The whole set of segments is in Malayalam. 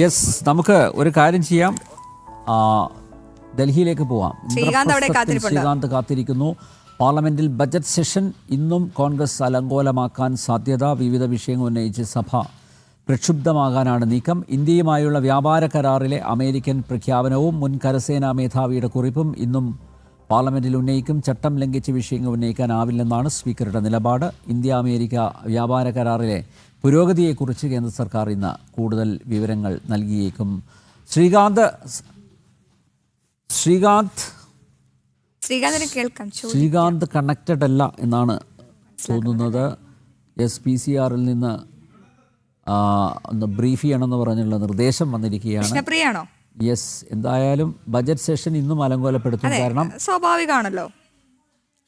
യെസ്, നമുക്ക് ഒരു കാര്യം ചെയ്യാം. ഡൽഹിയിലേക്ക് പോവാം. ശ്രീകാന്ത് കാത്തിരിക്കുന്നു. പാർലമെന്റിൽ ബജറ്റ് സെഷൻ ഇന്നും കോൺഗ്രസ് അലങ്കോലമാക്കാൻ സാധ്യത. വിവിധ വിഷയങ്ങൾ ഉന്നയിച്ച് സഭ പ്രക്ഷുബ്ധമാകാനാണ് നീക്കം. ഇന്ത്യയുമായുള്ള വ്യാപാര കരാറിലെ അമേരിക്കൻ പ്രഖ്യാപനവും മുൻ കരസേനാ മേധാവിയുടെ കുറിപ്പും ഇന്നും പാർലമെന്റിൽ ഉന്നയിക്കും. ചട്ടം ലംഘിച്ച വിഷയങ്ങൾ ഉന്നയിക്കാനാവില്ലെന്നാണ് സ്പീക്കറുടെ നിലപാട്. ഇന്ത്യ അമേരിക്ക വ്യാപാര കരാറിലെ പുരോഗതിയെക്കുറിച്ച് കേന്ദ്ര സർക്കാർ ഇന്ന് കൂടുതൽ വിവരങ്ങൾ നൽകിയേക്കും. ശ്രീകാന്ത് കണക്റ്റഡ് അല്ല എന്നാണ് തോന്നുന്നത്. PCR-ൽ നിന്ന് ഒന്ന് ബ്രീഫ് ചെയ്യണമെന്ന് പറഞ്ഞുള്ള നിർദ്ദേശം വന്നിരിക്കുകയാണ്. യെസ്, എന്തായാലും ബജറ്റ് സെഷൻ ഇന്നും അലങ്കോലപ്പെടുത്തും. കാരണം സ്വാഭാവികമാണല്ലോ.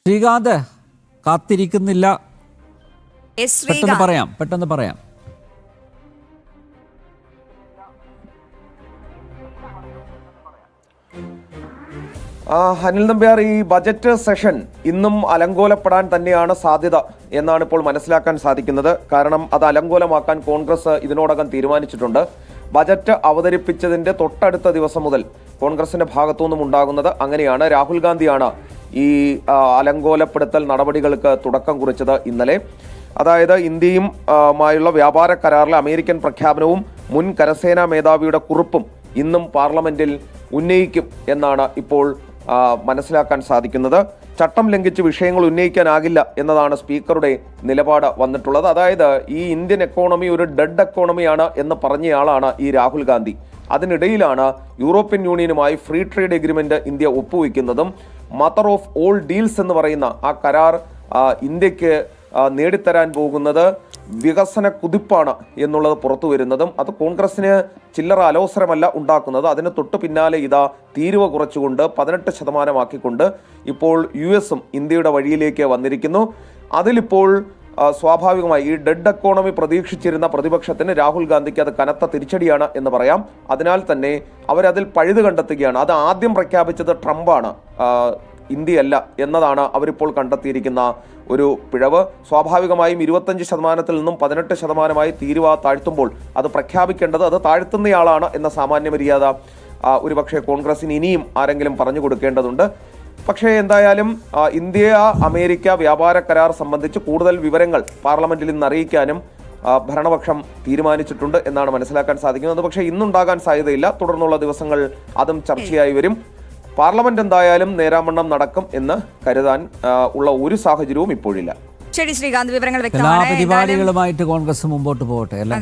ശ്രീകാന്ത് കാത്തിരിക്കുന്നില്ല. പെട്ടെന്ന് പറയാം. അനിൽ നമ്പ്യാർ, ഈ ബജറ്റ് സെഷൻ ഇന്നും അലങ്കോലപ്പെടാൻ തന്നെയാണ് സാധ്യത എന്നാണ് ഇപ്പോൾ മനസ്സിലാക്കാൻ സാധിക്കുന്നത്. കാരണം അത് അലങ്കോലമാക്കാൻ കോൺഗ്രസ് ഇതിനോടകം തീരുമാനിച്ചിട്ടുണ്ട്. ബജറ്റ് അവതരിപ്പിച്ചതിന്റെ തൊട്ടടുത്ത ദിവസം മുതൽ കോൺഗ്രസിന്റെ ഭാഗത്തുനിന്നും ഉണ്ടാകുന്നത് അങ്ങനെയാണ്. രാഹുൽ ഗാന്ധിയാണ് ഈ അലങ്കോലപ്പെടുത്തൽ നടപടികൾക്ക് തുടക്കം കുറിച്ചത് ഇന്നലെ. അതായത് ഇന്ത്യയുമായുള്ള വ്യാപാര കരാറിലെ അമേരിക്കൻ പ്രഖ്യാപനവും മുൻ കരസേനാ മേധാവിയുടെ കുറിപ്പും ഇന്നും പാർലമെന്റിൽ ഉന്നയിക്കും എന്നാണ് ഇപ്പോൾ മനസ്സിലാക്കാൻ സാധിക്കുന്നത്. ചട്ടം ലംഘിച്ച് വിഷയങ്ങൾ ഉന്നയിക്കാനാകില്ല എന്നതാണ് സ്പീക്കറുടെ നിലപാട് വന്നിട്ടുള്ളത്. അതായത് ഈ ഇന്ത്യൻ എക്കോണമി ഒരു ഡെഡ് എക്കോണമിയാണ് എന്ന് പറഞ്ഞയാളാണ് ഈ രാഹുൽ ഗാന്ധി. അതിനിടയിലാണ് യൂറോപ്യൻ യൂണിയനുമായി ഫ്രീ ട്രേഡ് എഗ്രിമെന്റ് ഇന്ത്യ ഒപ്പുവെക്കുന്നതും മദർ ഓഫ് ഓൾ ഡീൽസ് എന്ന് പറയുന്ന ആ കരാർ ഇന്ത്യക്ക് നേടിത്തരാൻ പോകുന്നത് വികസന കുതിപ്പാണ് എന്നുള്ളത് പുറത്തു വരുന്നതും. അത് കോൺഗ്രസിന് ചില്ലറ അലോസരമല്ല ഉണ്ടാക്കുന്നത്. അതിന് തൊട്ടു പിന്നാലെ ഇതാ തീരുവ കുറച്ചുകൊണ്ട് 18% ഇപ്പോൾ US ഇന്ത്യയുടെ വഴിയിലേക്ക് വന്നിരിക്കുന്നു. അതിലിപ്പോൾ സ്വാഭാവികമായി ഈ ഡെഡ് എക്കോണമി പ്രതീക്ഷിച്ചിരുന്ന പ്രതിപക്ഷത്തിന് രാഹുൽ ഗാന്ധിക്ക് അത് കനത്ത തിരിച്ചടിയാണ് എന്ന് പറയാം. അതിനാൽ തന്നെ അവരതിൽ പഴുത് കണ്ടെത്തുകയാണ്. അത് ആദ്യം പ്രഖ്യാപിച്ചത് ട്രംപാണ്, ഇന്ത്യയല്ല എന്നതാണ് അവരിപ്പോൾ കണ്ടെത്തിയിരിക്കുന്ന ഒരു പിഴവ്. സ്വാഭാവികമായും 25% നിന്നും 18% തീരുവ താഴ്ത്തുമ്പോൾ അത് പ്രഖ്യാപിക്കേണ്ടത് അത് താഴ്ത്തുന്നയാളാണ് എന്ന സാമാന്യ മര്യാദ ഒരുപക്ഷെ കോൺഗ്രസിന് ഇനിയും ആരെങ്കിലും പറഞ്ഞു കൊടുക്കേണ്ടതുണ്ട്. പക്ഷേ എന്തായാലും ഇന്ത്യ അമേരിക്ക വ്യാപാര കരാർ സംബന്ധിച്ച് കൂടുതൽ വിവരങ്ങൾ പാർലമെന്റിൽ ഇന്ന് അറിയിക്കാനും ഭരണപക്ഷം തീരുമാനിച്ചിട്ടുണ്ട് എന്നാണ് മനസ്സിലാക്കാൻ സാധിക്കുന്നത്. പക്ഷേ ഇന്നുണ്ടാകാൻ സാധ്യതയില്ല. തുടർന്നുള്ള ദിവസങ്ങൾ അതും ചർച്ചയായി വരും. പാർലമെന്റ് എന്തായാലും നേരാമണ്ണം നടക്കും എന്ന് കരുതാൻ ഉള്ള ഒരു സാഹചര്യവും ഇപ്പോഴില്ല. ശരി ശ്രീകാന്ത്, വിവരങ്ങൾ വ്യക്തമാണ്. പരിപാടികളുമായിട്ട് കോൺഗ്രസ് മുമ്പോട്ട് പോകട്ടെ അല്ലേ?